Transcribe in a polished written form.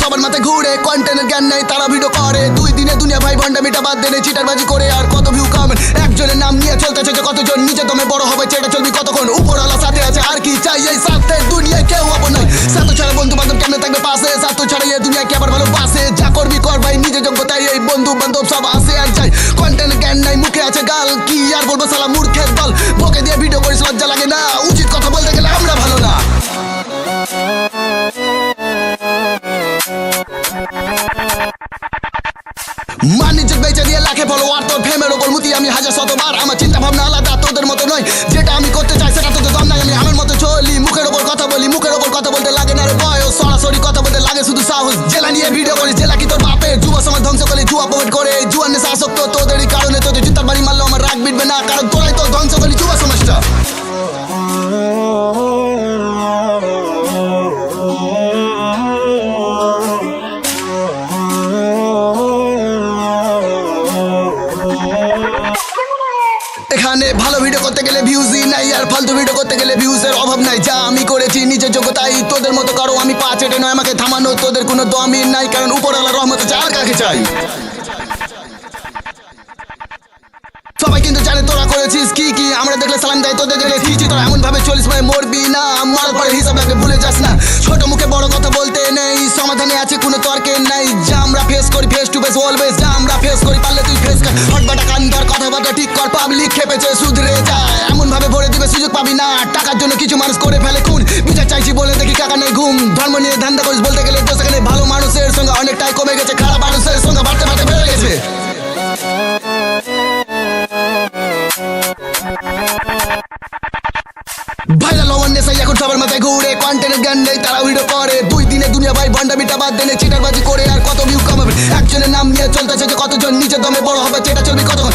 সবার মাথায় ঘুরে কন্টেন্টের জ্ঞান নেই, তারা ভিডিও করে। 2 দিনে দুনিয়া ভাই ভন্ডামিটা বাদ দেনে চিটারবাজি করে আর কত ভিউ কমেন্ট। একজনের নাম নিয়ে চলতেছে যে কতজন, নিজে দমে বড় হবে সেটা চলবি কতক্ষণ। উপরওয়ালা সাথে আছে আর কি চাই, এই সাথে দুনিয়ায় কেউ হবো নাই। সাথে ছাড়া বন্ধু বান্ধব কেমনে থাকবে পাশে, সাথে ছাড়া এই দুনিয়া কে আবার ভালোবাসে। যা করবি কর ভাই নিজে যোগ্যতায়, এই বন্ধু বান্ধব সব আসে আর যায়। কন্টেন্টের জ্ঞান নাই, মুখে আছে গাল, কি আর বলবো সালা মূর্খের দল। বকে দিয়ে ভিডিও করিস লজ্জা লাগে না, উচিত কথা বলতে গেলে আমরা ভালো না। মানিজ্য বেচে দিয়ে লাখে ফলোয়ার, তোর ফেমের ওপর মুতি আমি হাজার শতবার। আমার চিন্তা ভাবনা আলাদা, তোদের মতো নয়। যেটা আমি করতে চাই সেটা তোদের দম নাই, আমি আমার মতো চলি। মুখের ওপর কথা বলি, মুখের ওপর কথা বলতে লাগে না রে বয়স। সরাসরি কথা বলতে লাগে শুধু সাহস। জেলা নিয়ে ভিডিও করিস, জেলা কি তোর বাপের? যুব সমাজ ধ্বংস করে, জুয়া প্রমোট করে। জুয়ার নেশা আসক্ত তোদেরই কারণে, তোদের জুতার বাড়ি মারলেও আমার রাগ বিটবে না, কারণ তোরাই তো ধ্বংস করলি যুব সমাজটা। এখানে ভালো ভিডিও করতে গেলে ভিউজই নাই, আর ফালতু ভিডিও করতে গেলে ভিউজের অভাব নাই। যা আমি করেছি নিজের যোগ্যতাই, তোদের মতো কারো আমি পা চেটে নয় আমাকে থামানো। তোদের কোনো দমই নাই, কারণ উপরওয়ালার রহমত আছে, আর কাকে চাই? সবাই কিন্তু জানে তোরা করেছিস কি কি, আমরা দেখলে সালাম দেয়, তোদের দেখলে খিচি। তোরা এমন ভাবে চলিস ভাই মরবি না, মারার পরে হিসাব লাগে ভুলে যাস না। ছোট মুখে বড় কথা বলতে নেই, সমাধানে আছে কোনো তর্কে নাই। যা আমরা ফেস করি ফেস টু ফেস অলওয়েজ, যা আমরা ফেস করি পারলে তুই ফেস কর। হটবাটা কান ধর, কথাবার্তা ঠিক কর, পাবলিক খেপেছে সুধরে যায়। এমন ভাবে ভরে দিবে সুযোগ পাবি না, টাকার জন্য কিছু মানুষ করে ফেলে খুন। বিচার চাইছি বলে দেখি কাকা নেই ঘুম। ধর্ম নিয়ে ধান্দা করিস বলতে গেলে তো সেখানে ভালো মানুষের সঙ্গে অনেকটাই কমে গেছে, খারাপ মানুষের সঙ্গে বাড়তে বাড়তে বেড়ে গেছে। ভাইরাল হওয়ার নেশাই এখন সবার মাথায় ঘুরে, কন্টেন্টের জ্ঞান নেই, তারা ভিডিও করে। 2 দিনে দুনিয়া ভাই ভন্ডামিটা বাদ দেনে চিটারবাজি করে আর কত ভিউ কমাবে। একজনের নাম নিয়ে চলতেছে যে কতজন, নিজের দমে বড় হবে সেটা চলবি কতক্ষণ।